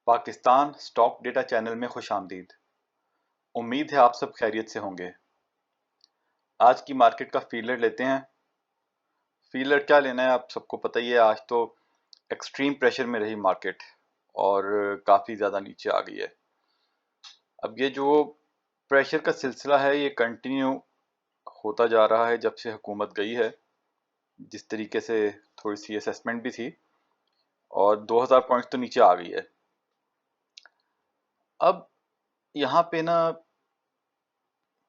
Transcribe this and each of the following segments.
Pakistan stock data channel में खुशामदीद। उम्मीद है आप सब खैरियत से होंगे। आज की मार्केट का फीलर लेते हैं। फीलर क्या लेना है, आप सबको पता ही है। आज तो एक्सट्रीम प्रेशर में रही मार्केट और काफ़ी ज़्यादा नीचे आ गई है। अब ये जो प्रेशर का सिलसिला है ये कंटिन्यू होता जा रहा है जब से हुकूमत गई है। जिस तरीके से थोड़ी सी असेसमेंट भी थी और 2000 पॉइंट्स तो नीचे आ गई है। अब यहाँ पे ना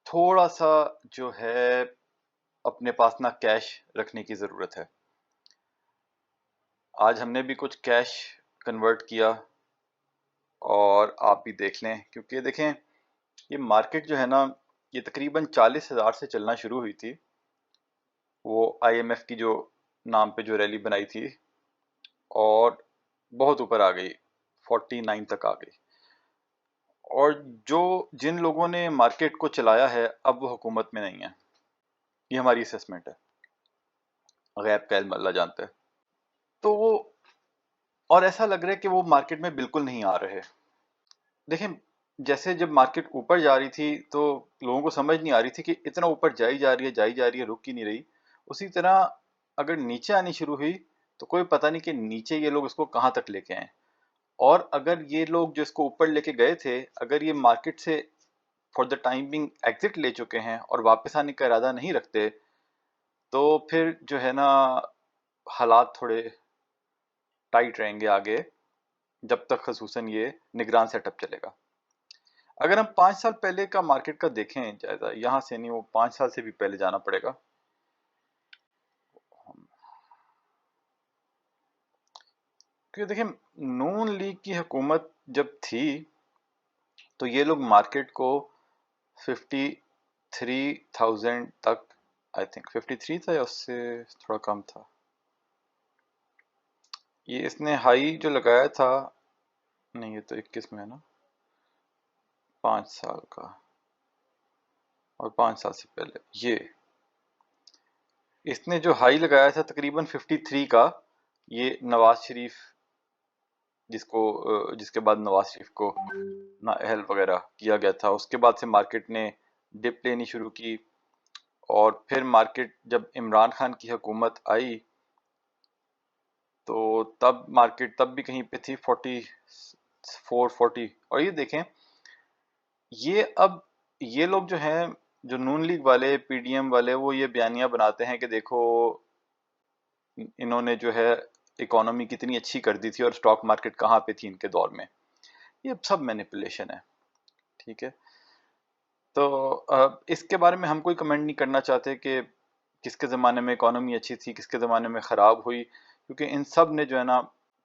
थोड़ा सा जो है अपने पास ना कैश रखने की ज़रूरत है। आज हमने भी कुछ कैश कन्वर्ट किया और आप भी देख लें, क्योंकि देखें ये मार्केट जो है ना ये तकरीबन 40,000 से चलना शुरू हुई थी। वो आईएमएफ की जो नाम पे जो रैली बनाई थी और बहुत ऊपर आ गई, 49 तक आ गई। और जो जिन लोगों ने मार्केट को चलाया है अब वो हुकूमत में नहीं है। ये हमारी असेसमेंट है, गैब का इल्म अल्लाह जानता है। तो वो और ऐसा लग रहा है कि वो मार्केट में बिल्कुल नहीं आ रहे। देखें, जैसे जब मार्केट ऊपर जा रही थी तो लोगों को समझ नहीं आ रही थी कि इतना ऊपर जाई जा रही है, जाई जा रही है, रुक ही नहीं रही। उसी तरह अगर नीचे आनी शुरू हुई तो कोई पता नहीं कि नीचे ये लोग इसको कहाँ तक लेके आए। और अगर ये लोग जो इसको ऊपर लेके गए थे, अगर ये मार्केट से for the time being exit ले चुके हैं और वापस आने का इरादा नहीं रखते, तो फिर जो है ना हालात थोड़े टाइट रहेंगे आगे, जब तक खसूसन ये निगरान सेटअप चलेगा। अगर हम 5 साल पहले का मार्केट का देखें जायजा, यहाँ से नहीं, वो 5 साल से भी पहले जाना पड़ेगा। क्योंकि देखें, नून लीग की हुकूमत जब थी तो ये लोग मार्केट को 53,000 तक, आई थिंक 53 था या उससे थोड़ा कम था, ये इसने हाई जो लगाया था। नहीं, ये तो 21 में है ना, 5 साल का और 5 साल से पहले ये इसने जो हाई लगाया था तकरीबन 53 का। ये नवाज शरीफ जिसके बाद नवाज शरीफ को ना अहल वगैरह किया गया था, उसके बाद से मार्केट ने डिप लेनी शुरू की। और फिर मार्केट जब इमरान खान की हुकूमत आई तो तब मार्केट तब भी कहीं पे थी 44-40। और ये देखें, ये अब ये लोग जो हैं, जो नून लीग वाले, पीडीएम वाले, वो ये बयानियां बनाते हैं कि देखो इन्होंने जो है इकोनॉमी कितनी अच्छी कर दी थी और स्टॉक मार्केट कहाँ पे थी इनके दौर में। ये सब मैनिपुलेशन है, ठीक है। तो इसके बारे में हम कोई कमेंट नहीं करना चाहते कि किसके ज़माने में इकोनॉमी अच्छी थी, किसके ज़माने में ख़राब हुई, क्योंकि इन सब ने जो है ना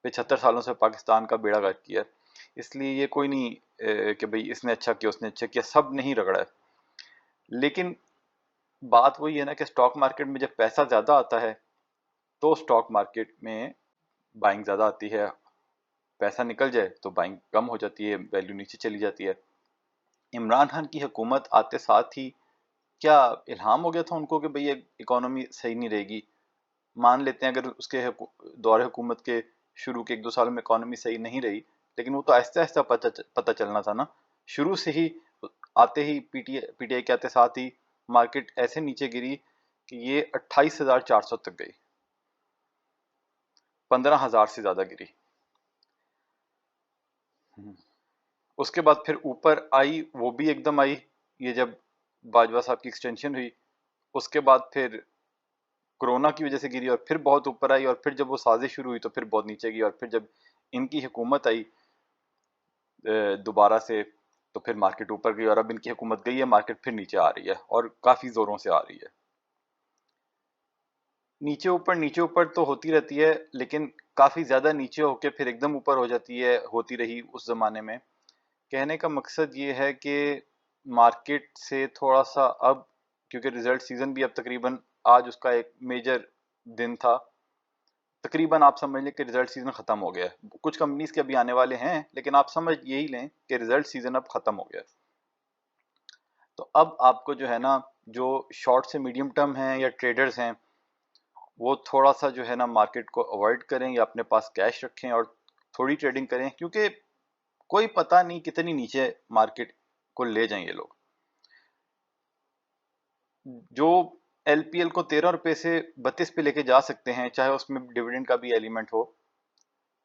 75 सालों से पाकिस्तान का बेड़ा गर्क किया है। इसलिए ये कोई नहीं कि भाई इसने अच्छा किया उसने अच्छा किया, सब नहीं रगड़ा है। लेकिन बात वही है ना कि स्टॉक मार्केट में जब पैसा ज़्यादा आता है तो स्टॉक मार्केट में बाइंग ज़्यादा आती है। पैसा निकल जाए तो बाइंग कम हो जाती है, वैल्यू नीचे चली जाती है। इमरान खान की हुकूमत आते साथ ही क्या इल्हाम हो गया था उनको कि भाई ये इकोनॉमी सही नहीं रहेगी। मान लेते हैं अगर उसके दौरे हुकूमत के शुरू के 1-2 साल में इकोनॉमी सही नहीं रही, लेकिन वो तो आहिस्ता आहिस्ता पता चलना था ना। शुरू से ही आते ही पीटीआई के आते साथ ही मार्केट ऐसे नीचे गिरी कि ये 28,400 तक गई, 15,000 से ज्यादा गिरी। उसके बाद फिर ऊपर आई, वो भी एकदम आई, ये जब बाजवा साहब की एक्सटेंशन हुई। उसके बाद फिर कोरोना की वजह से गिरी और फिर बहुत ऊपर आई, और फिर जब वो साजिश शुरू हुई तो फिर बहुत नीचे गई, और फिर जब इनकी हुकूमत आई दोबारा से, तो फिर मार्केट ऊपर गई। और अब इनकी हुकूमत गई है, मार्केट फिर नीचे आ रही है और काफी जोरों से आ रही है। नीचे ऊपर तो होती रहती है, लेकिन काफी ज्यादा नीचे होके फिर एकदम ऊपर हो जाती है, होती रही उस जमाने में। कहने का मकसद ये है कि मार्केट से थोड़ा सा अब, क्योंकि रिजल्ट सीजन भी अब तकरीबन, आज उसका एक मेजर दिन था, तकरीबन आप समझ लें कि रिजल्ट सीजन खत्म हो गया है। कुछ कंपनीज के अभी आने वाले हैं, लेकिन आप समझ यही लें कि रिजल्ट सीजन अब खत्म हो गया है। तो अब आपको जो है ना, जो शॉर्ट से मीडियम टर्म हैं या ट्रेडर्स हैं, वो थोड़ा सा जो है ना मार्केट को अवॉइड करें या अपने पास कैश रखें और थोड़ी ट्रेडिंग करें। क्योंकि कोई पता नहीं कितनी नीचे मार्केट को ले जाएं ये लोग। जो एलपीएल को 13 रुपए से 32 पे लेके जा सकते हैं, चाहे उसमें डिविडेंड का भी एलिमेंट हो,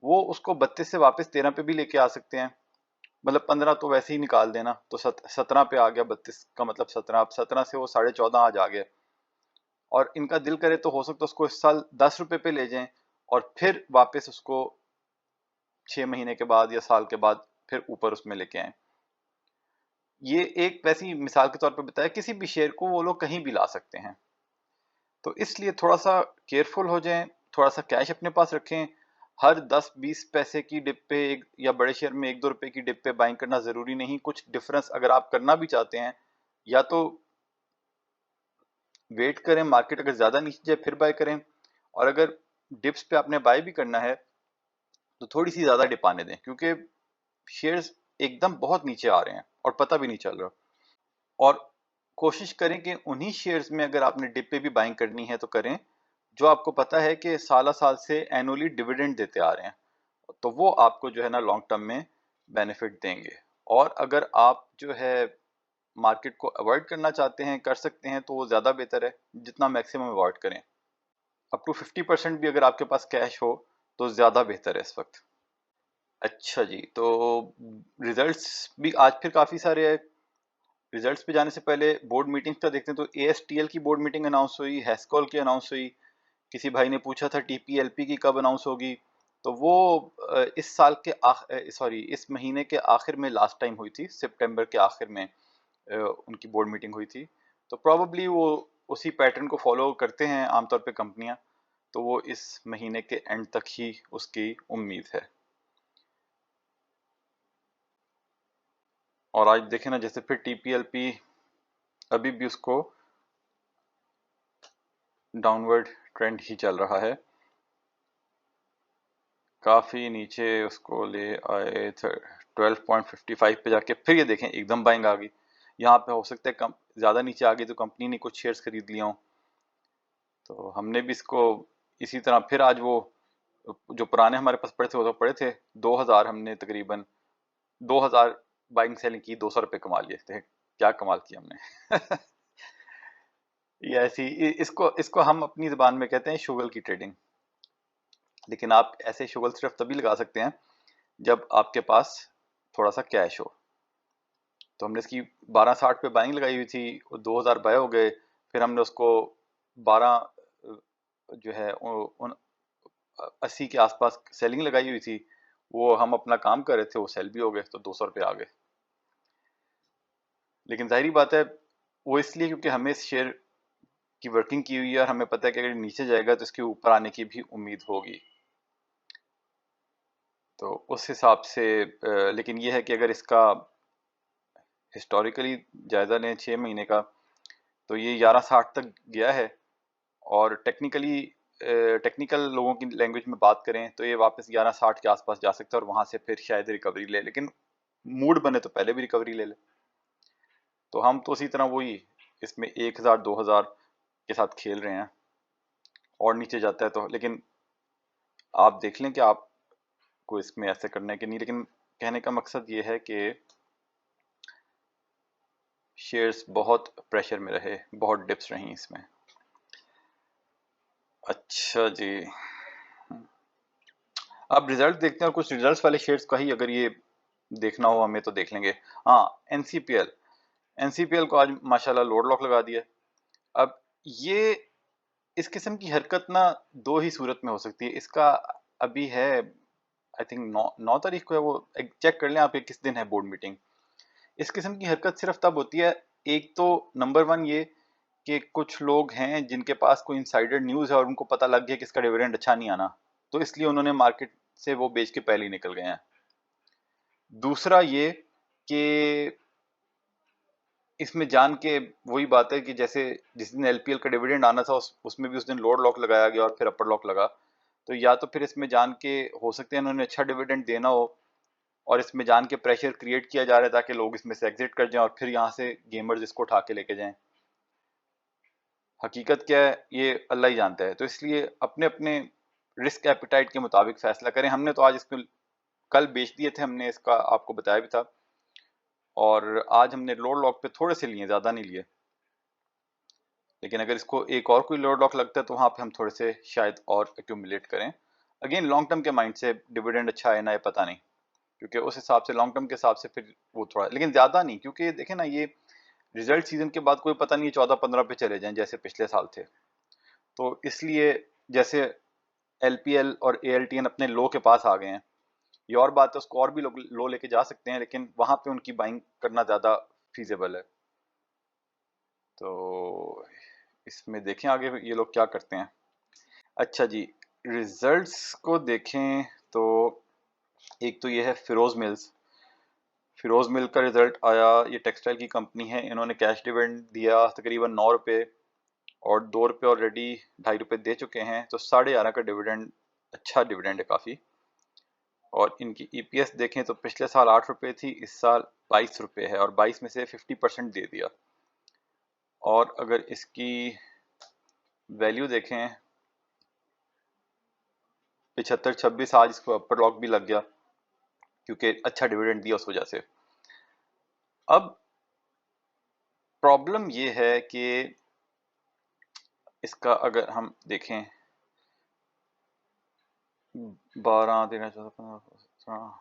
वो उसको 32 से वापस 13 पे भी लेके आ सकते हैं। मतलब 15 तो वैसे ही निकाल देना, तो 17 पे आ गया, 32 का मतलब 17, अब 17 से वो 14.5 आज आ गया। और इनका दिल करे तो हो सकता है उसको इस साल 10 रुपए पे ले जाएं और फिर वापस उसको 6 महीने के बाद या साल के बाद फिर ऊपर उसमें लेके आए। ये एक वैसी मिसाल के तौर पे बताया, किसी भी शेयर को वो लोग कहीं भी ला सकते हैं। तो इसलिए थोड़ा सा केयरफुल हो जाएं, थोड़ा सा कैश अपने पास रखें। हर 10-20 पैसे की डिप पे एक, या बड़े शेयर में 1-2 रुपए की डिप पे बाइंग करना जरूरी नहीं। कुछ डिफरेंस अगर आप करना भी चाहते हैं, या तो वेट करें मार्केट अगर ज्यादा नीचे जाए फिर बाय करें, और अगर डिप्स पे आपने बाय भी करना है तो थोड़ी सी ज्यादा डिप आने दें, क्योंकि शेयर्स एकदम बहुत नीचे आ रहे हैं और पता भी नहीं चल रहा। और कोशिश करें कि उन्हीं शेयर्स में अगर आपने डिप पे भी बाइंग करनी है तो करें जो आपको पता है कि साल साल से एनुअली डिविडेंड देते आ रहे हैं, तो वो आपको जो है ना लॉन्ग टर्म में बेनिफिट देंगे। और अगर आप जो है मार्केट को अवॉइड करना चाहते हैं, कर सकते हैं, तो वो ज़्यादा बेहतर है, जितना मैक्सिमम अवॉइड करें। अप टू 50% भी अगर आपके पास कैश हो तो ज़्यादा बेहतर है इस वक्त। अच्छा जी, तो रिजल्ट्स भी आज फिर काफ़ी सारे हैं। रिजल्ट्स पे जाने से पहले बोर्ड मीटिंग्स का देखते हैं। तो एएसटीएल की बोर्ड मीटिंग अनाउंस हुई, हेस्कोल की अनाउंस हुई। किसी भाई ने पूछा था टीपीएलपी की कब अनाउंस होगी, तो वो इस साल के सॉरी इस महीने के आखिर में लास्ट टाइम हुई थी, सितंबर के आखिर में उनकी बोर्ड मीटिंग हुई थी। तो प्रॉबली वो उसी पैटर्न को फॉलो करते हैं आमतौर पे कंपनियां, तो वो इस महीने के एंड तक ही उसकी उम्मीद है। और आज देखें ना, जैसे फिर टीपीएलपी अभी भी उसको डाउनवर्ड ट्रेंड ही चल रहा है, काफ़ी नीचे उसको ले आए 12.55 पे जाके फिर ये देखें एकदम बाइंग आ गई। यहाँ पे हो सकता है कम ज़्यादा नीचे आ गई तो कंपनी ने कुछ शेयर्स खरीद लिया हो, तो हमने भी इसको इसी तरह फिर आज वो जो पुराने हमारे पास पड़े थे वो तो पड़े थे 2000, हमने तकरीबन 2000 बाइंग सेलिंग की, 200 रुपये कमा लिए थे। क्या कमाल किया हमने। ये ऐसी इसको इसको हम अपनी ज़बान में कहते हैं शुगल की ट्रेडिंग। लेकिन आप ऐसे शुगल सिर्फ तभी लगा सकते हैं जब आपके पास थोड़ा सा कैश हो। तो हमने इसकी 12.60 पे बाइंग लगाई हुई थी, 2000 बाय हो गए, फिर हमने उसको 12 जो है उन 80 के आसपास सेलिंग लगाई हुई थी। वो हम अपना काम कर रहे थे, वो सेल भी हो गए, तो 200 रुपये आ गए। लेकिन जाहिर बात है वो इसलिए क्योंकि हमें इस शेयर की वर्किंग की हुई है और हमें पता है कि अगर नीचे जाएगा तो इसके ऊपर आने की भी उम्मीद होगी। तो उस हिसाब से लेकिन ये है कि अगर इसका हिस्टोरिकली जायज़ा लें 6 महीने का, तो ये 11.60 तक गया है। और टेक्निकल लोगों की लैंग्वेज में बात करें तो ये वापस 11.60 के आसपास जा सकता है और वहां से फिर शायद रिकवरी ले, लेकिन मूड बने तो पहले भी रिकवरी ले ले। तो हम तो उसी तरह वही इसमें 1000-2000 के साथ खेल रहे हैं, और नीचे जाता है तो, लेकिन आप देख लें कि आपको इसमें ऐसे करना है कि नहीं। लेकिन कहने का मकसद ये है कि शेयर्स बहुत प्रेशर में रहे, बहुत डिप्स रही इसमें। अच्छा जी, अब रिजल्ट देखते हैं, और कुछ रिजल्ट्स वाले शेयर्स का ही अगर ये देखना हो हमें तो देख लेंगे। हाँ, एनसीपीएल, एनसीपीएल को आज माशाल्लाह लोड लॉक लगा दिया। अब ये इस किस्म की हरकत ना दो ही सूरत में हो सकती है। इसका अभी है आई थिंक 9 तारीख को है, वो चेक कर लें आप किस दिन है बोर्ड मीटिंग। इस किस्म की हरकत सिर्फ तब होती है, एक तो नंबर वन ये कि कुछ लोग हैं जिनके पास कोई इनसाइडर न्यूज़ है और उनको पता लग गया कि इसका डिविडेंड अच्छा नहीं आना, तो इसलिए उन्होंने मार्केट से वो बेच के पहले ही निकल गए हैं। दूसरा ये कि इसमें जान के वही बात है कि जैसे जिस दिन एलपीएल का डिविडेंड आना था उसमें भी उस दिन लोड लॉक लगाया गया और फिर अपर लॉक लगा। तो या तो फिर इसमें जान के हो सकते हैं उन्होंने अच्छा डिविडेंड देना हो और इसमें जान के प्रेशर क्रिएट किया जा रहा है ताकि लोग इसमें से एग्जिट कर जाएं और फिर यहाँ से गेमर्स इसको उठा के लेके जाएं। हकीकत क्या है ये अल्लाह ही जानता है। तो इसलिए अपने अपने रिस्क एपिटाइट के मुताबिक फैसला करें। हमने तो आज इसको कल बेच दिए थे हमने, इसका आपको बताया भी था, और आज हमने लोड लॉक पे थोड़े से लिए, ज़्यादा नहीं लिए, लेकिन अगर इसको एक और कोई लोड लॉक लगता है तो वहाँ पे हम थोड़े से शायद और एक्यूमुलेट करें। अगेन लॉन्ग टर्म के माइंड से डिविडेंड अच्छा है ना, ये पता नहीं, क्योंकि उस हिसाब से लॉन्ग टर्म के हिसाब से फिर वो थोड़ा, लेकिन ज़्यादा नहीं, क्योंकि देखें ना ये रिजल्ट सीजन के बाद कोई पता नहीं 14-15 पे चले जाएं जैसे पिछले साल थे, तो इसलिए जैसे एलपीएल और एएलटीएन अपने लो के पास आ गए हैं, ये और बात है, उसको और भी लोग लो लेके जा सकते हैं, लेकिन वहां पे उनकी बाइंग करना ज़्यादा फीजेबल है। तो इसमें देखें आगे ये लोग क्या करते हैं। अच्छा जी, रिजल्ट्स को देखें तो एक तो ये है फिरोज मिल्स। फिरोज मिल का रिजल्ट आया, ये टेक्सटाइल की कंपनी है, इन्होंने कैश डिविडेंड दिया तकरीबन 9 रुपये, और 2 रुपये ऑलरेडी 2.5 रुपये दे चुके हैं, तो 11.5 का डिविडेंड, अच्छा डिविडेंड है काफ़ी। और इनकी ईपीएस देखें तो पिछले साल 8 रुपये थी, इस साल 22 रुपये है, और 22 में से 50% दे दिया। और अगर इसकी वैल्यू देखें 75-26, आज इसको अपर लॉक भी लग गया क्योंकि अच्छा डिविडेंड दिया उस वजह से। अब प्रॉब्लम ये है कि इसका अगर हम देखें 12, 13, 14, 15,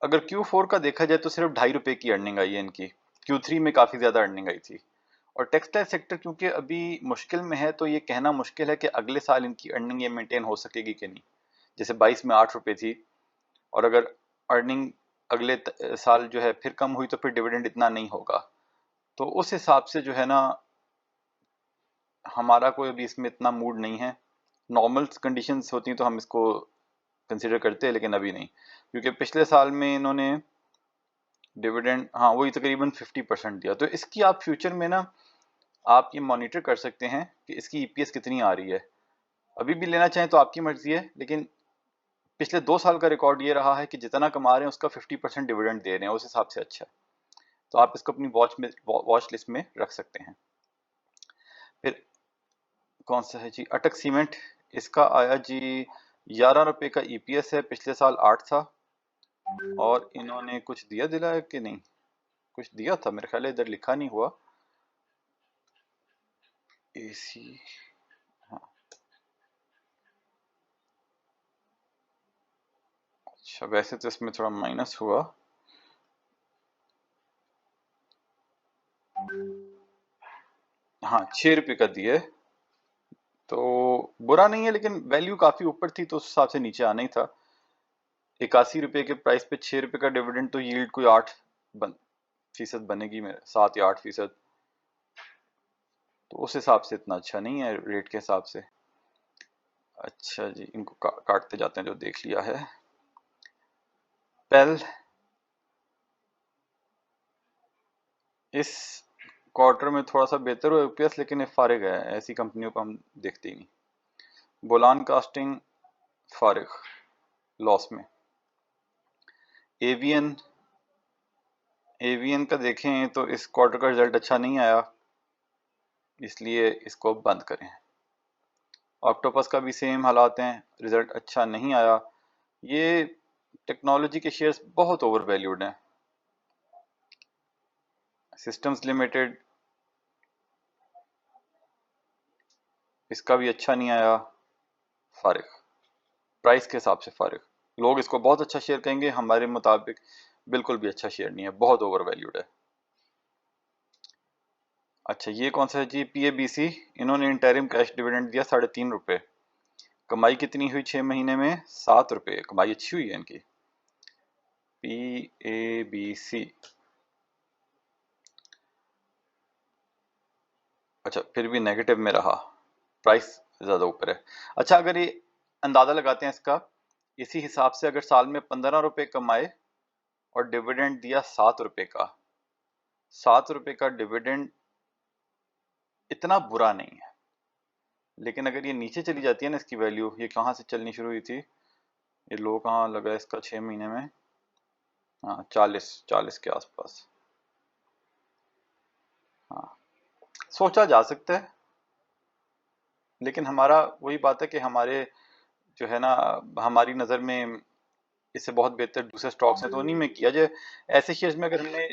अगर Q4 का देखा जाए तो सिर्फ 2.5 रुपये की अर्निंग आई है इनकी, Q3 में काफ़ी ज़्यादा अर्निंग आई थी। और टेक्सटाइल सेक्टर क्योंकि अभी मुश्किल में है, तो ये कहना मुश्किल है कि अगले साल इनकी अर्निंग ये मेंटेन हो सकेगी कि नहीं। जैसे 22 में 8 रुपये थी, और अगर अर्निंग अगले साल जो है फिर कम हुई तो फिर डिविडेंड इतना नहीं होगा। तो उस हिसाब से जो है ना, हमारा कोई अभी इसमें इतना मूड नहीं है। नॉर्मल कंडीशंस होती तो हम इसको कंसिडर करते हैं, लेकिन अभी नहीं, क्योंकि पिछले साल में इन्होंने डिविडेंड, हाँ वही तकरीबन 50% दिया। तो इसकी आप फ्यूचर में ना आप ये मॉनिटर कर सकते हैं कि इसकी ईपीएस कितनी आ रही है। अभी भी लेना चाहें तो आपकी मर्जी है, लेकिन पिछले 2 साल का रिकॉर्ड ये रहा है कि जितना कमा रहे हैं उसका 50% डिविडेंड दे रहे हैं, उस हिसाब से अच्छा है। तो आप इसको अपनी वॉच लिस्ट में रख सकते हैं। फिर कौन सा है जी, अटक सीमेंट, इसका आया जी 11 रुपये का ईपीएस है, पिछले साल 8 था, और इन्होंने कुछ दिया दिलाया कि नहीं, कुछ दिया था मेरे ख्याल है, इधर लिखा नहीं हुआ। एसी, हाँ अच्छा, वैसे तो इसमें थोड़ा माइनस हुआ, हाँ 6 रुपये का दिए, तो बुरा नहीं है, लेकिन वैल्यू काफी ऊपर थी तो उस हिसाब से नीचे आना ही था। 81 रुपये के प्राइस पे 6 रुपये का डिविडेंड, तो यील्ड कोई 8% बनेगी, मेरे 7 या 8%। तो उस हिसाब से इतना अच्छा नहीं है रेट के हिसाब से। अच्छा जी, इनको काटते जाते हैं जो देख लिया है। पेल इस क्वार्टर में थोड़ा सा बेहतर हुआ यूपीएस, लेकिन ये फारिग है, ऐसी कंपनियों को हम देखते ही नहीं। बोलान कास्टिंग फारिग, लॉस में। एवीएन, एवीएन का देखें तो इस क्वार्टर का रिजल्ट अच्छा नहीं आया, इसलिए इसको बंद करें। ऑक्टोपस का भी सेम हालात हैं, रिजल्ट अच्छा नहीं आया। ये टेक्नोलॉजी के शेयर्स बहुत ओवर वैल्यूड हैं। सिस्टम्स लिमिटेड, इसका भी अच्छा नहीं आया, फारिग, प्राइस के हिसाब से फारिग। लोग इसको बहुत अच्छा शेयर कहेंगे, हमारे मुताबिक बिल्कुल भी अच्छा शेयर नहीं है, बहुत ओवर वैल्यूड है। अच्छा ये कौन सा है जी, पीएबीसी, इन्होंने इंटरिम कैश डिविडेंड दिया 3.5 रुपये। कमाई कितनी हुई 6 महीने में, 7 रुपये, कमाई अच्छी हुई है इनकी। पीएबीसी, अच्छा फिर भी नेगेटिव में रहा, प्राइस ज़्यादा ऊपर है। अच्छा अगर ये अंदाज़ा लगाते हैं इसका, इसी हिसाब से अगर साल में 15 रुपये कमाए और डिविडेंड दिया 7 रुपये का, 7 रुपये का डिविडेंड इतना बुरा नहीं है। लेकिन अगर ये नीचे चली जाती है ना इसकी वैल्यू, ये कहाँ से चलनी शुरू हुई थी, ये लो कहाँ लगा इसका 6 महीने में, हाँ 40 के आसपास। हाँ सोचा जा सकता है, लेकिन हमारा वही बात है कि हमारे जो है ना, हमारी नज़र में इससे बहुत बेहतर दूसरे स्टॉक्स हैं तो उन्हीं में किया जाए। ऐसे शेयर्स में अगर हमने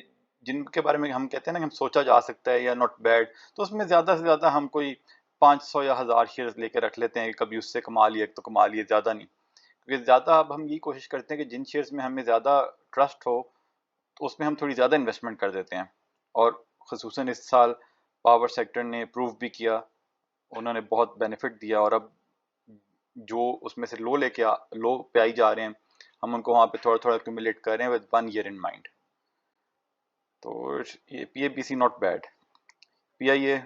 जिनके बारे में हम कहते हैं ना कि हम सोचा जा सकता है या नॉट बैड, तो उसमें ज़्यादा से ज़्यादा हम कोई 500 या 1000 शेयर्स लेके रख लेते हैं, कभी उससे कमा लिए तो कमा लिए, ज़्यादा नहीं। क्योंकि ज़्यादा अब हम यही कोशिश करते हैं कि जिन शेयर्स में हमें ज़्यादा ट्रस्ट हो तो उसमें हम थोड़ी ज़्यादा इन्वेस्टमेंट कर देते हैं। और ख़ुसूसन इस साल पावर सेक्टर ने प्रूव भी किया, उन्होंने बहुत बेनिफिट दिया, और अब जो उसमें से लो पे आई जा रहे हैं, हम उनको वहाँ पे थोड़ा थोड़ा एक्यूमुलेट कर रहे हैं विद 1 ईयर इन माइंड। तो ये PABC not bad. PIA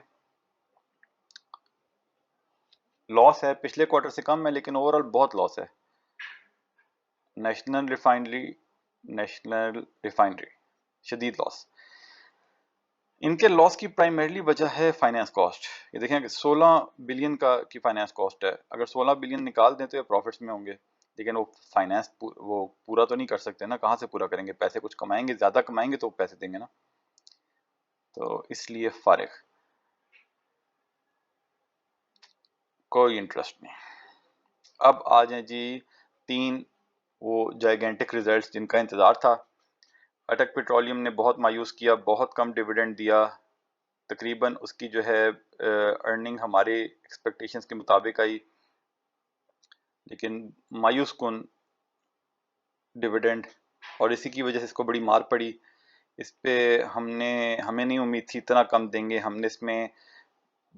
loss है, पिछले क्वार्टर से कम है लेकिन ओवरऑल बहुत लॉस है। नेशनल रिफाइनरी शदीद लॉस। इनके लॉस की प्राइमरीली वजह है फाइनेंस कॉस्ट। ये देखें कि 16 बिलियन का की फाइनेंस कॉस्ट है। अगर 16 बिलियन निकाल दें तो ये प्रॉफिट्स में होंगे, लेकिन वो फाइनेंस वो पूरा तो नहीं कर सकते ना, कहाँ से पूरा करेंगे? पैसे कुछ कमाएंगे, ज़्यादा कमाएंगे तो पैसे देंगे ना, तो इसलिए फारिग, कोई इंटरेस्ट नहीं। अब आ जाए जी 3 वो जाइगेंटिक रिजल्ट्स जिनका इंतज़ार था। अटक पेट्रोलियम ने बहुत मायूस किया, बहुत कम डिविडेंड दिया, तकरीबन उसकी जो है अर्निंग हमारे एक्सपेक्टेशंस के मुताबिक आई, लेकिन मायूस कुन डिविडेंड, और इसी की वजह से इसको बड़ी मार पड़ी। इस पे हमें नहीं उम्मीद थी इतना कम देंगे। हमने इसमें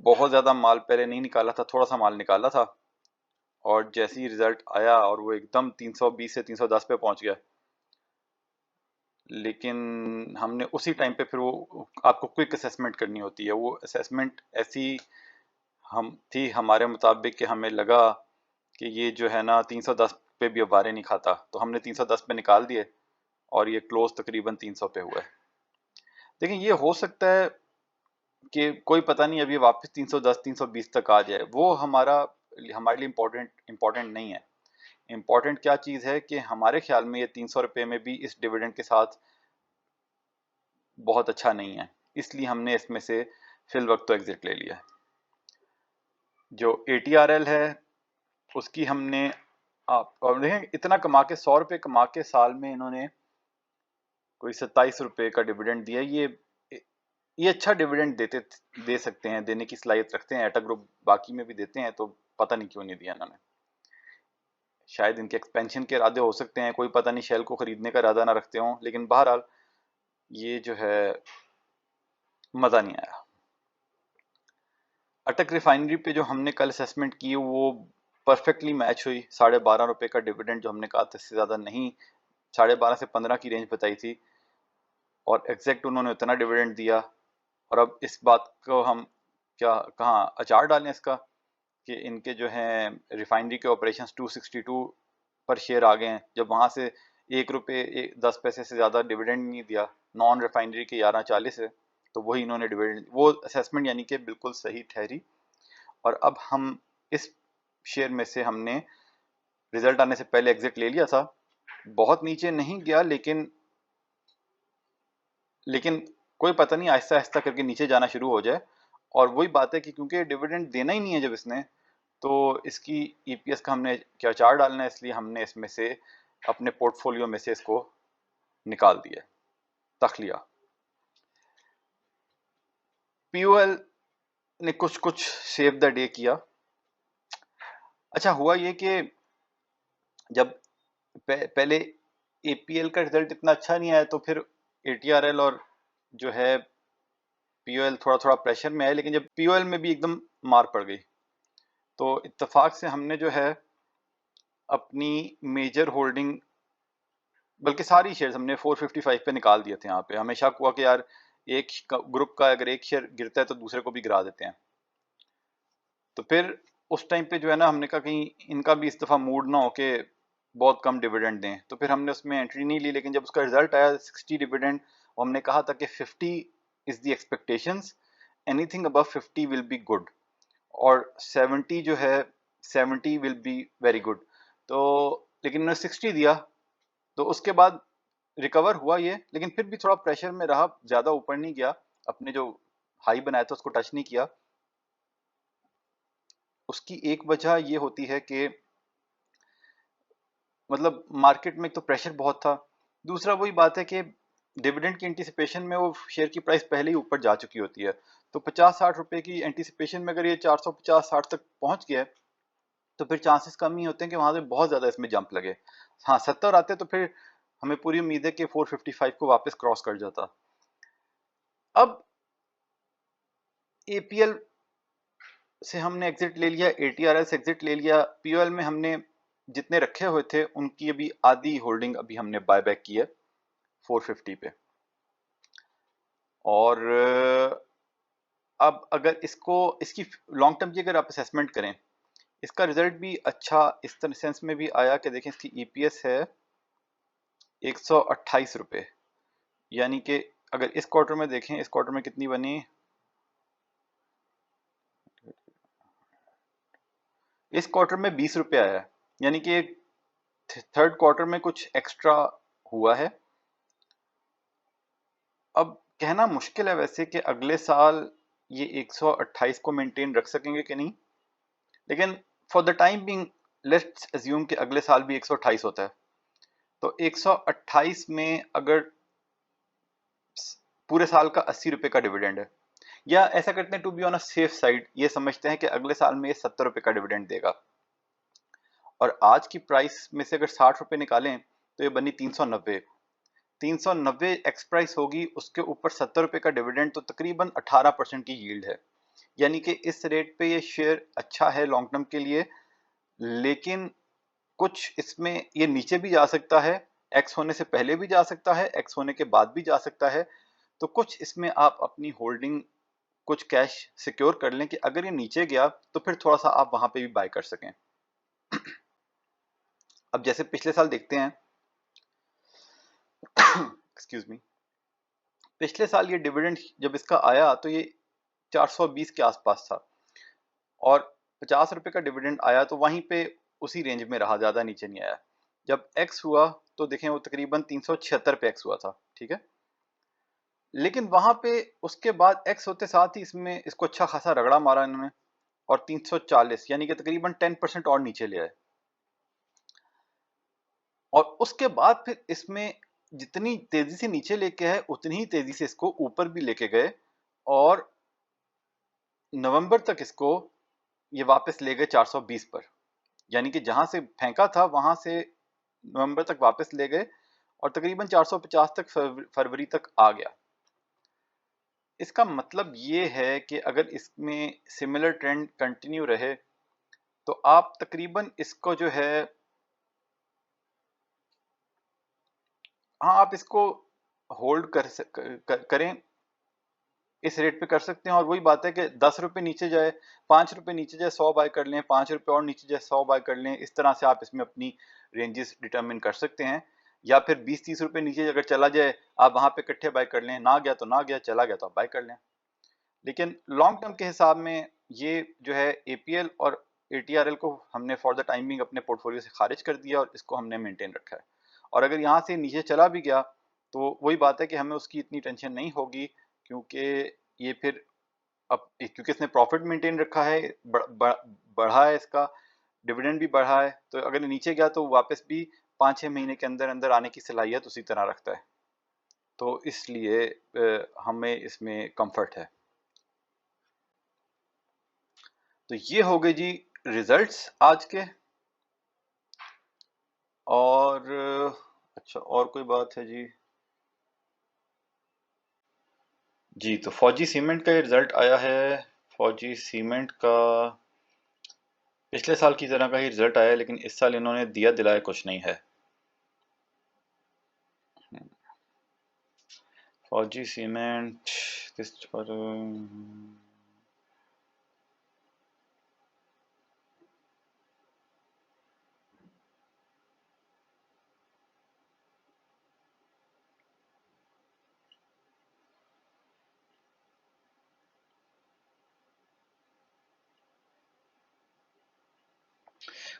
बहुत ज़्यादा माल पहले नहीं निकाला था, थोड़ा सा माल निकाला था, और जैसे ही रिजल्ट आया और वो एकदम 320 से 310 पे पहुंच गया, लेकिन हमने उसी टाइम पे फिर वो आपको क्विक असेसमेंट करनी होती है, वो असेसमेंट ऐसी हम थी हमारे मुताबिक कि हमें लगा कि ये जो है ना 310 पे भी अब वारे नहीं खाता, तो हमने 310 पे निकाल दिए और ये क्लोज तकरीबन 300 पे हुआ है। लेकिन ये हो सकता है कि कोई पता नहीं अभी वापस 310 320 तक आ जाए, वो हमारे लिए इम्पोर्टेंट नहीं है। इम्पोर्टेंट क्या चीज़ है कि हमारे ख्याल में ये 300 रुपये में भी इस डिविडेंड के साथ बहुत अच्छा नहीं है, इसलिए हमने इसमें से फिल वक्त तो एग्जिट ले लिया। जो ATRL है उसकी हमने आप और देखें इतना कमा के 100 रुपये कमा के साल में इन्होंने कोई 27 रुपये का डिविडेंड दिया। ये अच्छा डिविडेंड दे सकते हैं, देने की सलाहियत रखते हैं। एटा ग्रुप बाकी में भी देते हैं, तो पता नहीं क्यों नहीं दिया इन्होंने। शायद इनके एक्सपेंशन के इरादे हो सकते हैं, कोई पता नहीं, शेल को खरीदने का इरादा ना रखते हों, लेकिन बहरहाल ये जो है मज़ा नहीं आया। अटक रिफाइनरी पे जो हमने कल असेसमेंट की वो परफेक्टली मैच हुई। 12.5 रुपये का डिविडेंड जो हमने कहा था, इससे ज़्यादा नहीं, 12.5 से 15 की रेंज बताई थी, और एग्जैक्ट उन्होंने उतना डिविडेंड दिया। और अब इस बात को हम क्या कहाँ अचार डालें इसका, कि इनके जो हैं रिफाइनरी के ऑपरेशंस 262 पर शेयर आ गए हैं, जब वहाँ से 1 रुपये 10 पैसे से ज़्यादा डिविडेंड नहीं दिया। नॉन रिफाइनरी के 11.40 है, तो वही इन्होंने डिविडेंड, वो असेसमेंट यानी कि बिल्कुल सही ठहरी। और अब हम इस शेयर में से हमने रिजल्ट आने से पहले एग्जिट ले लिया था। बहुत नीचे नहीं गया, लेकिन कोई पता नहीं, आहिस्ता आहिस्ता करके नीचे जाना शुरू हो जाए। और वही बात है कि क्योंकि डिविडेंड देना ही नहीं है जब इसने, तो इसकी EPS का हमने क्या चार डालना है, इसलिए हमने इसमें से अपने पोर्टफोलियो में से इसको निकाल दिया, तखलिया। POL ने कुछ कुछ सेव द डे किया। अच्छा हुआ ये कि जब पहले APL का रिजल्ट इतना अच्छा नहीं आया, तो फिर ATRL और जो है POL थोड़ा थोड़ा प्रेशर में आया, लेकिन जब POL में भी एकदम मार पड़ गई, तो इत्तेफाक से हमने जो है अपनी मेजर होल्डिंग, बल्कि सारी शेयर्स हमने 455 पे निकाल दिए थे। यहाँ पे हमें शक हुआ कि यार एक ग्रुप का अगर एक शेयर गिरता है तो दूसरे को भी गिरा देते हैं। तो फिर उस टाइम पे जो है ना, हमने कहा कहीं इनका भी इस दफ़ा मूड ना हो के बहुत कम डिविडेंड दें, तो फिर हमने उसमें एंट्री नहीं ली। लेकिन जब उसका रिजल्ट आया 60 डिविडेंड, और हमने कहा था कि 50 is the expectations, anything above 50 will be good, और 70 जो है 70 विल बी वेरी गुड। तो लेकिन उन्होंने 60 दिया, तो उसके बाद रिकवर हुआ ये, लेकिन फिर भी थोड़ा प्रेशर में रहा, ज़्यादा ऊपर नहीं गया, अपने जो हाई बनाया था उसको टच नहीं किया। उसकी एक वजह ये होती है कि मतलब मार्केट में तो प्रेशर बहुत था, दूसरा वही बात है कि डिविडेंड की एंटीसिपेशन में वो शेयर की प्राइस पहले ही ऊपर जा चुकी होती है। तो 50-60 रुपए की एंटीसिपेशन में अगर ये 450-60 तक पहुंच गया है, तो फिर चांसेस कम ही होते हैं कि वहां से बहुत ज्यादा इसमें जंप लगे। हाँ, 70 आते तो फिर हमें पूरी उम्मीद है कि 455 को वापस क्रॉस कर जाता। अब एपीएल से हमने एग्जिट ले लिया, एटीआरएल से एग्जिट ले लिया, पीओएल में हमने जितने रखे हुए थे उनकी अभी आधी होल्डिंग अभी हमने बाय बैक की है 450 पे। और अब अगर इसको इसकी लॉन्ग टर्म की अगर आप असेसमेंट करें, इसका रिजल्ट भी अच्छा इस तरह सेंस में भी आया कि देखें इसकी ईपीएस है 128 रुपये, यानी कि अगर इस क्वार्टर में देखें, इस क्वार्टर में कितनी बनी, इस क्वार्टर में 20 रुपये आया है, यानी कि थर्ड क्वार्टर में कुछ एक्स्ट्रा हुआ है। अब कहना मुश्किल है वैसे कि अगले साल ये 128 को मेंटेन रख सकेंगे कि नहीं, लेकिन for the time being let's assume कि अगले साल भी 128 होता है। तो 128 में अगर पूरे साल का 80 रुपए का डिविडेंड है, या ऐसा करते हैं to be on a safe side, ये समझते हैं कि अगले साल में ये 70 रुपए का डिविडेंड देगा, और आज की प्राइस में से अगर 60 रुपए निकालें तो ये बनी 390। 390 एक्स प्राइस होगी, उसके ऊपर 70 रुपए का डिविडेंड, तो तकरीबन 18% की यील्ड है। यानी कि इस रेट पे ये शेयर अच्छा है लॉन्ग टर्म के लिए, लेकिन कुछ इसमें ये नीचे भी जा सकता है, एक्स होने से पहले भी जा सकता है, एक्स होने के बाद भी जा सकता है। तो कुछ इसमें आप अपनी होल्डिंग, कुछ कैश सिक्योर कर लें कि अगर ये नीचे गया तो फिर थोड़ा सा आप वहां पे भी बाय कर सकें। अब जैसे पिछले साल देखते हैं, एक्सक्यूज मी, पिछले साल ये डिविडेंड जब इसका आया तो ये 420 के आसपास था, और 50 रुपए का डिविडेंड आया तो वहीं पे उसी रेंज में रहा, ज्यादा नीचे नहीं आया। जब एक्स हुआ तो देखें वो तकरीबन 376 पे एक्स हुआ था, ठीक है। लेकिन वहां पे उसके बाद एक्स होते साथ ही इसमें इसको अच्छा खासा रगड़ा मारा इन्होंने, और 340 यानी कि तकरीबन 10% और नीचे ले आए। और उसके बाद फिर इसमें जितनी तेजी से नीचे लेके आए उतनी ही तेजी से इसको ऊपर भी लेके गए, और नवंबर तक इसको ये वापस ले गए 420 पर, यानी कि जहां से फेंका था वहां से नवंबर तक वापस ले गए, और तकरीबन 450 तक फरवरी तक आ गया। इसका मतलब ये है कि अगर इसमें सिमिलर ट्रेंड कंटिन्यू रहे तो आप तकरीबन इसको जो है, हाँ आप इसको होल्ड करें, इस रेट पे कर सकते हैं। और वही बात है कि 10 रुपए नीचे जाए, 5 रुपए नीचे जाए 100 बाय कर लें, 5 रुपए और नीचे जाए 100 बाय कर लें, इस तरह से आप इसमें अपनी रेंजेस डिटरमिन कर सकते हैं। या फिर 20-30 रुपए नीचे अगर चला जाए, आप वहां पे इकट्ठे बाय कर लें, ना गया तो ना गया, चला गया तो आप बाय कर लें। लेकिन लॉन्ग टर्म के हिसाब में ये जो है एपीएल और एटीआरएल को हमने फॉर द टाइमिंग अपने पोर्टफोलियो से खारिज कर दिया, और इसको हमने मेंटेन रखा है। और अगर यहाँ से नीचे चला भी गया तो वही बात है कि हमें उसकी इतनी टेंशन नहीं होगी, क्योंकि ये फिर अब क्योंकि इसने प्रॉफिट मेंटेन रखा है, बढ़ा है इसका डिविडेंड भी बढ़ा है, तो अगर नीचे गया तो वापस भी 5-6 महीने के अंदर अंदर आने की सलाहियत उसी तरह रखता है। तो इसलिए हमें इसमें कंफर्ट है। तो ये हो गए जी रिजल्ट्स आज के। और अच्छा, और कोई बात है जी? जी, तो फौजी सीमेंट का ये रिजल्ट आया है। फौजी सीमेंट का पिछले साल की तरह का ही रिजल्ट आया है, लेकिन इस साल इन्होंने दिया दिलाया कुछ नहीं है। फौजी सीमेंट किस पर,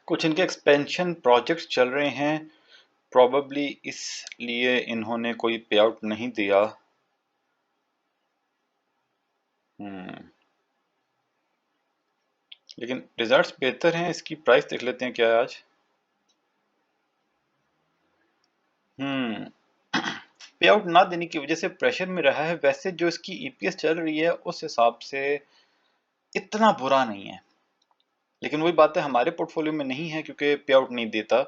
कुछ इनके एक्सपेंशन प्रोजेक्ट्स चल रहे हैं, प्रोबेबली इसलिए इन्होंने कोई पे आउट नहीं दिया। हम्म, लेकिन रिजल्ट्स बेहतर हैं। इसकी प्राइस देख लेते हैं क्या है आज। पे आउट ना देने की वजह से प्रेशर में रहा है, वैसे जो इसकी ईपीएस चल रही है उस हिसाब से इतना बुरा नहीं है। लेकिन वही बात है, हमारे पोर्टफोलियो में नहीं है क्योंकि पे आउट नहीं देता।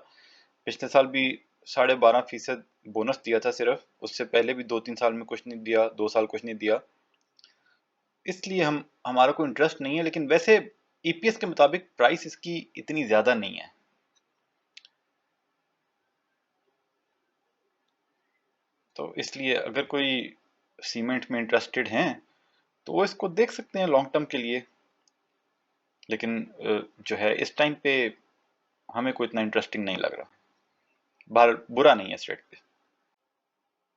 पिछले साल भी 12.5% बोनस दिया था सिर्फ, उससे पहले भी 2-3 साल में कुछ नहीं दिया, 2 साल कुछ नहीं दिया, इसलिए हमारा कोई इंटरेस्ट नहीं है। लेकिन वैसे ईपीएस के मुताबिक प्राइस इसकी इतनी ज्यादा नहीं है। तो इसलिए अगर कोई सीमेंट में इंटरेस्टेड हैं तो वो इसको देख सकते हैं लॉन्ग टर्म के लिए। लेकिन जो है इस टाइम पे हमें कोई इतना इंटरेस्टिंग नहीं लग रहा। बार बुरा नहीं है स्ट्रेट पे।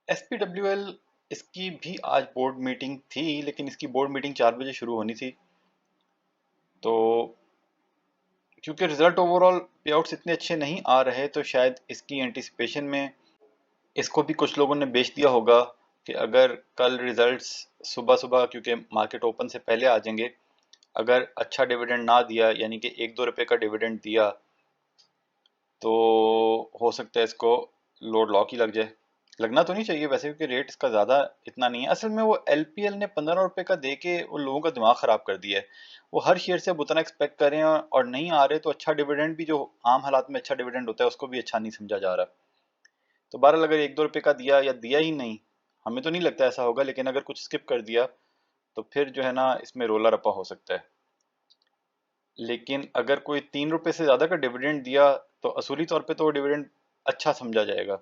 एसपीडब्ल्यूएल, इसकी भी आज बोर्ड मीटिंग थी, लेकिन इसकी बोर्ड मीटिंग 4 बजे शुरू होनी थी। तो क्योंकि रिजल्ट ओवरऑल पे आउट्स इतने अच्छे नहीं आ रहे, तो शायद इसकी एंटिसिपेशन में इसको भी कुछ लोगों ने बेच दिया होगा कि अगर कल रिजल्ट्स सुबह सुबह, क्योंकि मार्केट ओपन से पहले आ जाएंगे, अगर अच्छा डिविडेंड ना दिया, यानी कि 1-2 रुपए का डिविडेंड दिया, तो हो सकता है इसको लोड लॉक ही लग जाए। लगना तो नहीं चाहिए वैसे, क्योंकि रेट इसका ज़्यादा इतना नहीं है। असल में वो एलपीएल ने 15 रुपए का दे के उन लोगों का दिमाग ख़राब कर दिया है। वो हर शेयर से अब उतना एक्सपेक्ट कर रहे हैं, और नहीं आ रहे, तो अच्छा डिविडेंड भी, जो आम हालात में अच्छा डिविडेंड होता है, उसको भी अच्छा नहीं समझा जा रहा। तो बहरहाल अगर 1-2 रुपए का दिया या दिया ही नहीं, हमें तो नहीं लगता ऐसा होगा, लेकिन अगर कुछ स्किप कर दिया तो फिर जो है ना इसमें रोला रप्पा हो सकता है। लेकिन अगर कोई 3 रुपए से ज़्यादा का डिविडेंड दिया तो असूली तौर पे तो वो डिविडेंड अच्छा समझा जाएगा।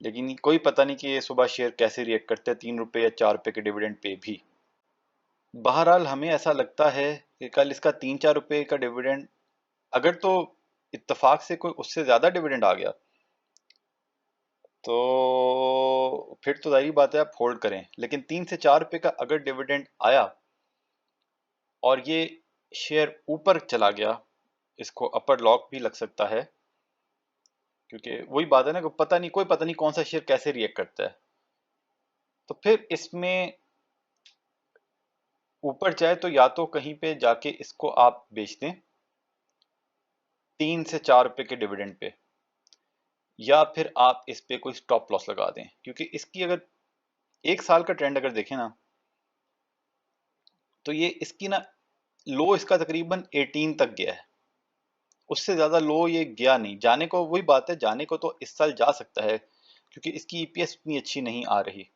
लेकिन कोई पता नहीं कि ये सुबह शेयर कैसे रिएक्ट करते हैं 3 रुपए या 4 रुपए के डिविडेंड पे भी। बहरहाल हमें ऐसा लगता है कि कल इसका 3-4 रुपए का डिविडेंड, अगर तो इत्तेफाक से कोई उससे ज़्यादा डिविडेंड आ गया, तो फिर तो जाहिर बात है आप होल्ड करें। लेकिन 3 से 4 रुपए का अगर डिविडेंड आया और ये शेयर ऊपर चला गया, इसको अपर लॉक भी लग सकता है, क्योंकि वही बात है ना कि पता नहीं कौन सा शेयर कैसे रिएक्ट करता है। तो फिर इसमें ऊपर जाए तो या तो कहीं पे जाके इसको आप बेच दें 3 से 4 रुपए के डिविडेंड पे, या फिर आप इस पे कोई स्टॉप लॉस लगा दें। क्योंकि इसकी अगर 1 साल का ट्रेंड अगर देखें ना, तो ये इसकी ना लो इसका तकरीबन 18 तक गया है, उससे ज्यादा लो ये गया नहीं। जाने को वही बात है, जाने को तो इस साल जा सकता है, क्योंकि इसकी ईपीएस इतनी अच्छी नहीं आ रही।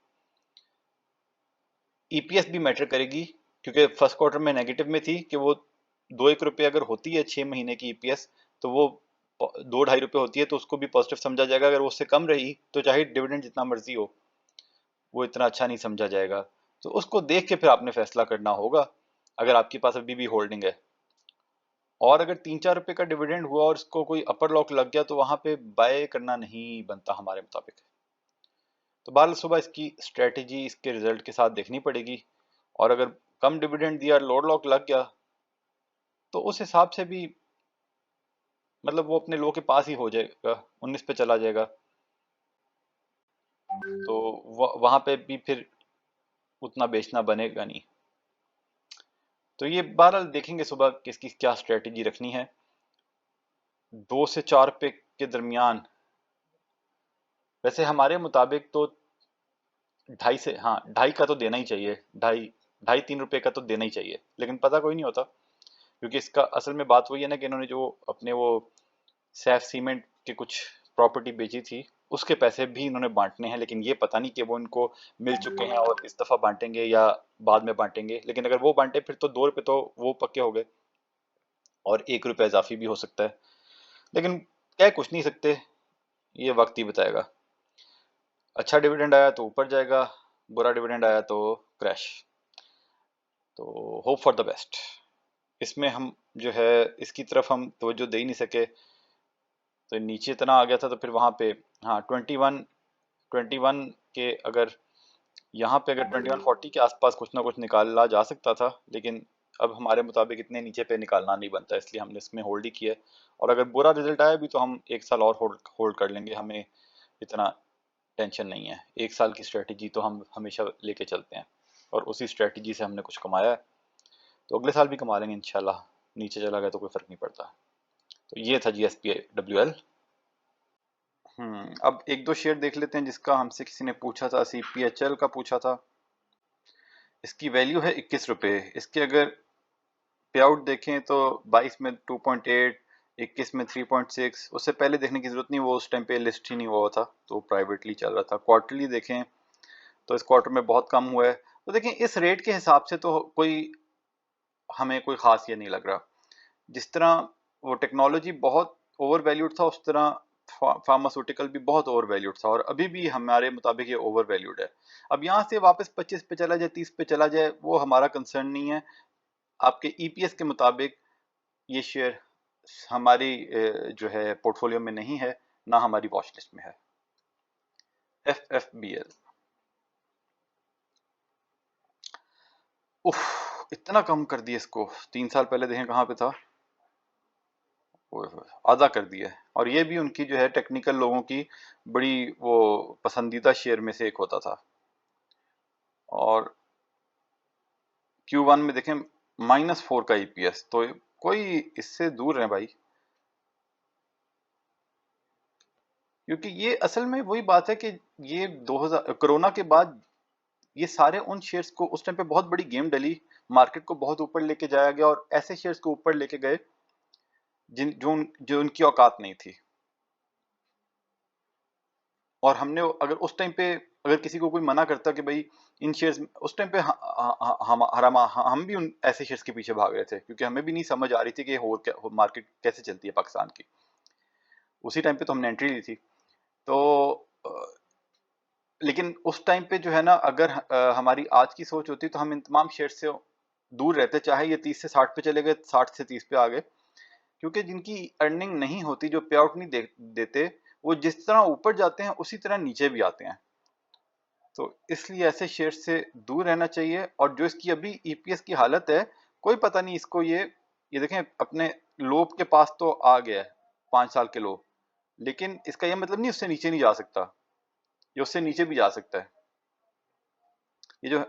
ईपीएस भी मैटर करेगी, क्योंकि फर्स्ट क्वार्टर में नेगेटिव में थी कि वो 2-1 रुपए अगर होती है 6 महीने की ईपीएस, तो वो 2-2.5 रुपए होती है, तो उसको भी पॉजिटिव समझा जाएगा। अगर वो उससे कम रही तो चाहे डिविडेंड जितना मर्जी हो, वो इतना अच्छा नहीं समझा जाएगा। तो उसको देख के फिर आपने फैसला करना होगा, अगर आपके पास अभी भी होल्डिंग है। और अगर 3-4 रुपए का डिविडेंड हुआ और इसको कोई अपर लॉक लग गया, तो वहां पे बाय करना नहीं बनता हमारे मुताबिक। तो बहरहाल सुबह इसकी स्ट्रेटेजी इसके रिजल्ट के साथ देखनी पड़ेगी। और अगर कम डिविडेंड दिया, लोड लॉक लग गया, तो उस हिसाब से भी मतलब वो अपने लो के पास ही हो जाएगा, 19 पे चला जाएगा। तो वहां पे भी फिर उतना बेचना बनेगा नहीं। तो ये बहरहाल देखेंगे सुबह किसकी क्या स्ट्रेटेजी रखनी है। 2 से 4 पे के दरमियान वैसे हमारे मुताबिक तो 2.5 से, हाँ 2.5 का तो देना ही चाहिए। 2.5-2.5-3 रुपए का तो देना ही चाहिए, लेकिन पता कोई नहीं होता। क्योंकि इसका असल में बात वही है ना कि इन्होंने जो अपने वो सैफ सीमेंट के कुछ प्रॉपर्टी बेची थी, उसके पैसे भी इन्होंने बांटने हैं। लेकिन ये पता नहीं कि वो इनको मिल चुके हैं और इस दफा बांटेंगे या बाद में बांटेंगे। लेकिन अगर वो बांटे फिर तो 2 रुपए तो वो पक्के हो गए, और 1 रुपया इजाफी भी हो सकता है। लेकिन कह कुछ नहीं सकते, ये वक्त ही बताएगा। अच्छा डिविडेंड आया तो ऊपर जाएगा, बुरा डिविडेंड आया तो क्रैश। तो होप फॉर द बेस्ट। इसमें हम जो है इसकी तरफ हम तवज्जो दे ही नहीं सके, तो नीचे इतना आ गया था, तो फिर वहाँ पे हाँ 21 के, अगर यहाँ पे अगर 2140 के आसपास कुछ ना कुछ निकाला जा सकता था, लेकिन अब हमारे मुताबिक इतने नीचे पे निकालना नहीं बनता, इसलिए हमने इसमें होल्ड ही किया है। और अगर बुरा रिजल्ट आया भी तो हम 1 साल और होल्ड होल्ड कर लेंगे, हमें इतना टेंशन नहीं है। 1 साल की स्ट्रेटजी तो हम हमेशा लेके चलते हैं, और उसी स्ट्रेटजी से हमने कुछ कमाया है, तो अगले साल भी कमा लेंगे इंशाल्लाह। नीचे चला गया तो कोई फ़र्क नहीं पड़ता। तो ये था जी SPWL। अब एक दो शेयर देख लेते हैं जिसका हमसे किसी ने पूछा था, CPHL का पूछा था। इसकी वैल्यू है 21 रुपये। इसके अगर पे आउट देखें तो 22 में 2.8, 21 में 3.6। उससे पहले देखने की जरूरत नहीं, वो उस टाइम पे लिस्ट ही नहीं हुआ था, तो प्राइवेटली चल रहा था। क्वार्टरली देखें तो इस क्वार्टर में बहुत कम हुआ है। तो देखें इस रेट के हिसाब से तो हमें कोई खास ये नहीं लग रहा। जिस तरह वो टेक्नोलॉजी बहुत ओवर वैल्यूड था, उस तरह फार्मास्यूटिकल भी बहुत ओवर वैल्यूड था, और अभी भी हमारे मुताबिक ये ओवर वैल्यूड है। अब यहाँ से वापस 25 पे चला जाए, 30 पे चला जाए, वो हमारा कंसर्न नहीं है। आपके EPS के मुताबिक ये शेयर हमारी जो है पोर्टफोलियो में नहीं है, ना हमारी वॉच लिस्ट में है। FFBL, उफ, इतना कम कर दिया इसको। 3 साल पहले देखें कहाँ पे था, आधा कर दिया है। और ये भी उनकी जो है टेक्निकल लोगों की बड़ी वो पसंदीदा शेयर में से एक होता था। और Q1 में देखें -4 का EPS, तो कोई इससे दूर है भाई। क्योंकि ये असल में वही बात है कि ये 2000 कोरोना के बाद ये सारे उन शेयर्स को उस टाइम पे बहुत बड़ी गेम डली, मार्केट को बहुत ऊपर लेके जाया गया, और ऐसे शेयर्स को ऊपर लेके गए जो उनकी औकात नहीं थी। और हमने अगर उस टाइम पे अगर किसी को कोई मना करता कि भाई इन शेयर्स, उस टाइम पे हम भी उन ऐसे शेयर्स के पीछे भाग रहे थे, क्योंकि हमें भी नहीं समझ आ रही थी कि मार्केट कैसे चलती है पाकिस्तान की। उसी टाइम पे तो हमने एंट्री ली थी। तो लेकिन उस टाइम पे जो है ना, अगर हमारी आज की सोच होती तो हम इन तमाम शेयर से दूर रहते, चाहे ये 30 से 60 पे चले गए, 60 से 30 पे आ गए। क्योंकि जिनकी अर्निंग नहीं होती, जो पे आउट नहीं देते, वो जिस तरह ऊपर जाते हैं उसी तरह नीचे भी आते हैं। तो इसलिए ऐसे शेयर से दूर रहना चाहिए। और जो इसकी अभी EPS की हालत है, कोई पता नहीं इसको, ये देखें अपने लो के पास तो आ गया है, 5 साल के लो। लेकिन इसका ये मतलब नहीं उससे नीचे नहीं जा सकता, ये उससे नीचे भी जा सकता है। ये जो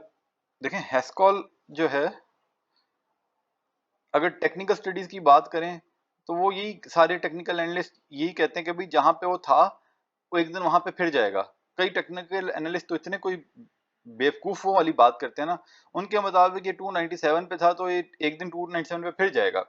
देखें हेस्कॉल जो है, अगर टेक्निकल स्टडीज की बात करें तो वो यही सारे टेक्निकल एनालिस्ट यही कहते हैं कि भाई जहां पे वो था, वो एक दिन वहां पे फिर जाएगा। कई टेक्निकल एनालिस्ट तो इतने कोई बेवकूफों वाली बात करते हैं ना, उनके मुताबिक ये 297 पे था, तो ये एक दिन 297 पे फिर जाएगा।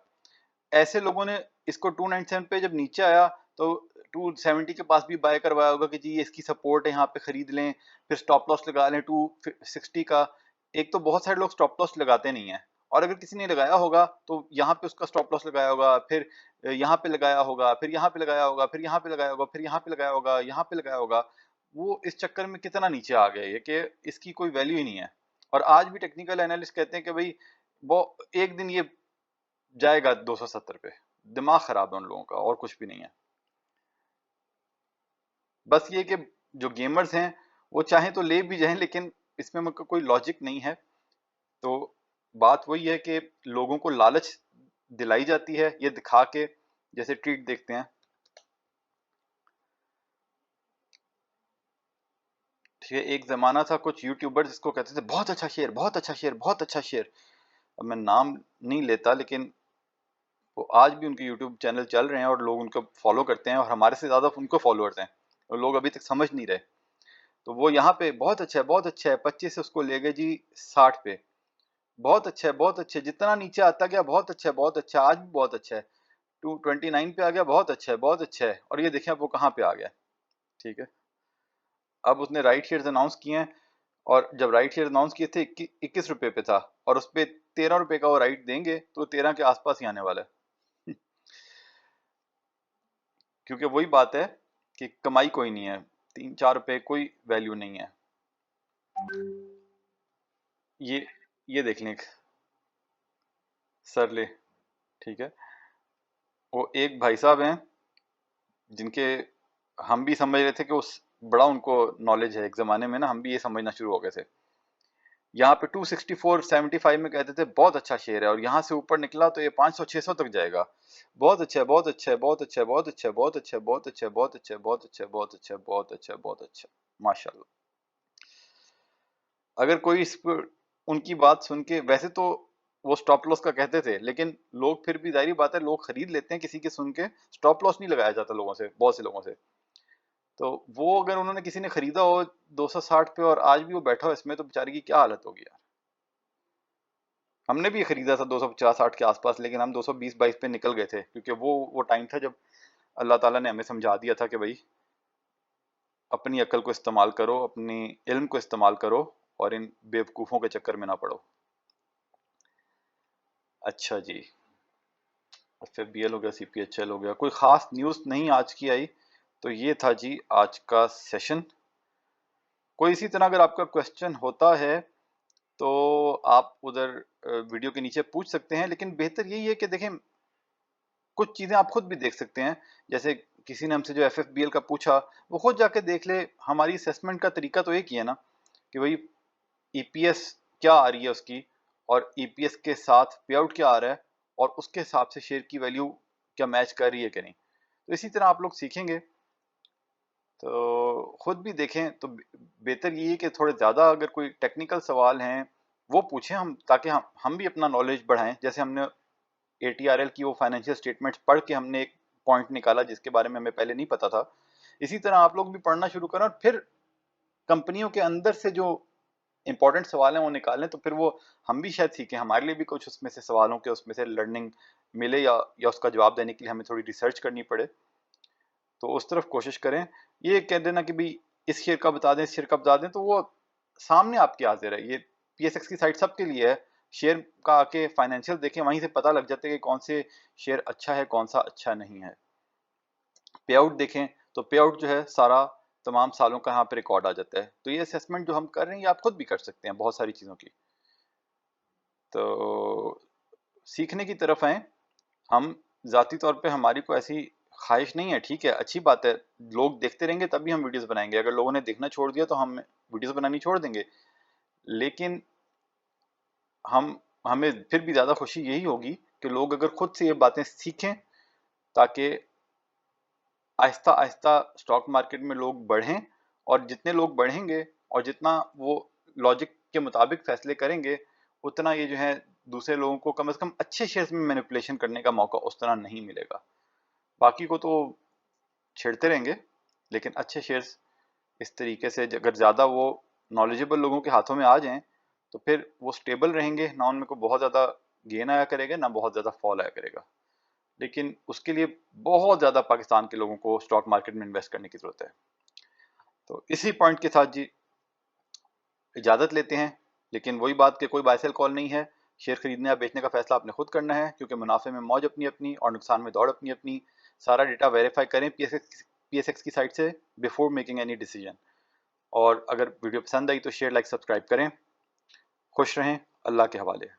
ऐसे लोगों ने इसको 297 पे जब नीचे आया तो 270 के पास भी बाय करवाया होगा कि जी ये इसकी सपोर्ट है, यहाँ पे खरीद लें, फिर स्टॉप लॉस लगा लें 260 का। एक तो बहुत सारे लोग स्टॉप लॉस लगाते नहीं है, और अगर किसी ने लगाया होगा तो यहाँ पे उसका स्टॉप लॉस लगाया होगा, फिर यहाँ पे लगाया होगा, फिर यहाँ पे लगाया होगा, फिर यहाँ पे लगाया होगा, फिर यहाँ पे लगाया होगा, यहाँ पे लगाया होगा। वो इस चक्कर में कितना नीचे आ गया है कि इसकी कोई वैल्यू ही नहीं है। और आज भी टेक्निकल एनालिस्ट कहते हैं कि भाई वो एक दिन ये जाएगा 270 पे। दिमाग खराब है उन लोगों का, और कुछ भी नहीं है। बस ये कि जो गेमर्स हैं वो चाहें तो ले भी जाएं, लेकिन इसमें उनका कोई लॉजिक नहीं है। तो बात वही है कि लोगों को लालच दिलाई जाती है ये दिखा के, जैसे ट्वीट देखते हैं, ठीक है, एक जमाना था कुछ यूट्यूबर्स जिसको कहते थे बहुत अच्छा शेयर, बहुत अच्छा शेयर, बहुत अच्छा शेयर। अब मैं नाम नहीं लेता, लेकिन वो आज भी उनके यूट्यूब चैनल चल रहे हैं और लोग उनको फॉलो करते हैं, और हमारे से ज्यादा उनको फॉलोअर्स हैं, और लोग अभी तक समझ नहीं रहे। तो वो यहाँ पे बहुत अच्छा है, बहुत अच्छा है, 25 से उसको ले गए जी 60 पे। बहुत अच्छा है, बहुत अच्छा है, जितना नीचे आता गया बहुत अच्छा है, बहुत अच्छा है, आज भी बहुत अच्छा है। 229 पे आ गया, बहुत अच्छा है, बहुत अच्छा है, और ये देखें अब वो कहाँ पे आ गया। ठीक है, अब उसने राइट शेयर्स अनाउंस किए हैं, और जब राइट शेयर अनाउंस किए थे 21 रुपए पे था, और उस पे 13 रुपए का वो राइट देंगे तो 13 के आसपास ही आने वाला है। क्योंकि वही बात है कि कमाई कोई नहीं है, 3-4 रुपए कोई वैल्यू नहीं है। ये ये देख लें, सरले, ठीक है, वो एक भाई साहब हैं जिनके हम भी समझ रहे थे कि उस बड़ा उनको नॉलेज है। एक जमाने में ना हम भी ये समझना शुरू हो गए थे। यहाँ पे 264.75 में कहते थे बहुत अच्छा शेयर है, और यहाँ से ऊपर निकला तो ये 500-600 तक जाएगा। बहुत अच्छा है, बहुत अच्छा है, बहुत अच्छा है, बहुत अच्छा है, बहुत अच्छा है, बहुत अच्छा है, बहुत अच्छा है, बहुत अच्छा है, बहुत अच्छा है, बहुत अच्छा है, बहुत अच्छा, माशाल्लाह। अगर कोई इस पर उनकी बात सुन के, वैसे तो वो स्टॉप लॉस का कहते थे, लेकिन लोग फिर भी, जाहिर बात है, लोग खरीद लेते हैं, किसी के सुन के स्टॉप लॉस नहीं लगाया जाता लोगों से, बहुत से लोगों से। तो वो अगर उन्होंने किसी ने खरीदा हो 260 पे और आज भी वो बैठा हो इसमें, तो बेचारे की क्या हालत होगी यार। हमने भी खरीदा था 250-60 के आसपास, लेकिन हम 220-22 पे निकल गए थे, क्योंकि वो टाइम था जब अल्लाह ताला ने हमें समझा दिया था कि भाई अपनी अक्ल को इस्तेमाल करो, अपनी इल्म को इस्तेमाल करो और इन बेवकूफ़ों के चक्कर में ना पड़ो। अच्छा जी, FFBL हो गया, CPHL हो गया, कोई ख़ास न्यूज़ नहीं आज की आई। तो ये था जी आज का सेशन। कोई इसी तरह अगर आपका क्वेश्चन होता है तो आप उधर वीडियो के नीचे पूछ सकते हैं, लेकिन बेहतर यही है कि देखें कुछ चीज़ें आप खुद भी देख सकते हैं। जैसे किसी ने हमसे जो FFBL का पूछा, वो खुद जाके देख ले। हमारी असेसमेंट का तरीका तो एक ही है ना, कि भाई EPS क्या आ रही है उसकी, और EPS के साथ पे आउट क्या आ रहा है, और उसके हिसाब से शेयर की वैल्यू क्या मैच कर रही है कि नहीं। तो इसी तरह आप लोग सीखेंगे। तो खुद भी देखें तो बेहतर ये है कि थोड़े ज़्यादा अगर कोई टेक्निकल सवाल हैं वो पूछें हम, ताकि हम भी अपना नॉलेज बढ़ाएं। जैसे हमने ATRL की वो फाइनेंशियल स्टेटमेंट्स पढ़ के हमने एक पॉइंट निकाला जिसके बारे में हमें पहले नहीं पता था। इसी तरह आप लोग भी पढ़ना शुरू करें और फिर कंपनियों के अंदर से जो इंपॉर्टेंट सवाल हैं वो निकालें, तो फिर वो हम भी शायद सीखें, हमारे लिए भी कुछ उसमें से सवालों के उसमें से लर्निंग मिले, या उसका जवाब देने के लिए हमें थोड़ी रिसर्च करनी पड़े। तो उस तरफ कोशिश करें। ये कह देना कि भाई इस शेयर का बता दें, इस शेयर का बता दें, तो वो सामने आपके हाजिर है। ये PSX की साइट सबके लिए है। शेयर का आके फाइनेंशियल देखें, वहीं से पता लग जाता है कि कौन से शेयर अच्छा है, कौन सा अच्छा नहीं है। पे आउट देखें तो पे आउट जो है सारा तमाम सालों का यहाँ पे रिकॉर्ड आ जाता है। तो ये असेसमेंट जो हम कर रहे हैं ये आप खुद भी कर सकते हैं बहुत सारी चीज़ों की। तो सीखने की तरफ आए हम। ज़ाती तौर पे हमारी कोई ऐसी ख्वाहिश नहीं है, ठीक है, अच्छी बात है। लोग देखते रहेंगे तभी हम वीडियोस बनाएंगे। अगर लोगों ने देखना छोड़ दिया तो हम वीडियोस बनानी छोड़ देंगे। लेकिन हम हमें फिर भी ज़्यादा खुशी यही होगी कि लोग अगर खुद से ये बातें सीखें, ताकि आहिस्ता आहिस्ता स्टॉक मार्केट में लोग बढ़ें। और जितने लोग बढ़ेंगे और जितना वो लॉजिक के मुताबिक फैसले करेंगे, उतना ये जो है दूसरे लोगों को कम से कम अच्छे शेयर्स में मैनिपुलेशन करने का मौका उस तरह नहीं मिलेगा। बाकी को तो छेड़ते रहेंगे, लेकिन अच्छे शेयर्स इस तरीके से अगर ज़्यादा वो नॉलेजेबल लोगों के हाथों में आ जाएं, तो फिर वो स्टेबल रहेंगे ना, उनमें को बहुत ज़्यादा गेन आया करेगा ना बहुत ज़्यादा फॉल आया करेगा। लेकिन उसके लिए बहुत ज़्यादा पाकिस्तान के लोगों को स्टॉक मार्केट में इन्वेस्ट करने की ज़रूरत है। तो इसी पॉइंट के साथ जी इजाज़त लेते हैं। लेकिन वही बात कि कोई बाय सेल कॉल नहीं है। शेयर खरीदने या बेचने का फैसला आपने खुद करना है, क्योंकि मुनाफे में मौज अपनी अपनी और नुकसान में दौड़ अपनी अपनी। सारा डेटा वेरीफाई करें PSX की साइट से बिफोर मेकिंग एनी डिसीजन। और अगर वीडियो पसंद आई तो शेयर, लाइक, सब्सक्राइब करें। खुश रहें। अल्लाह के हवाले।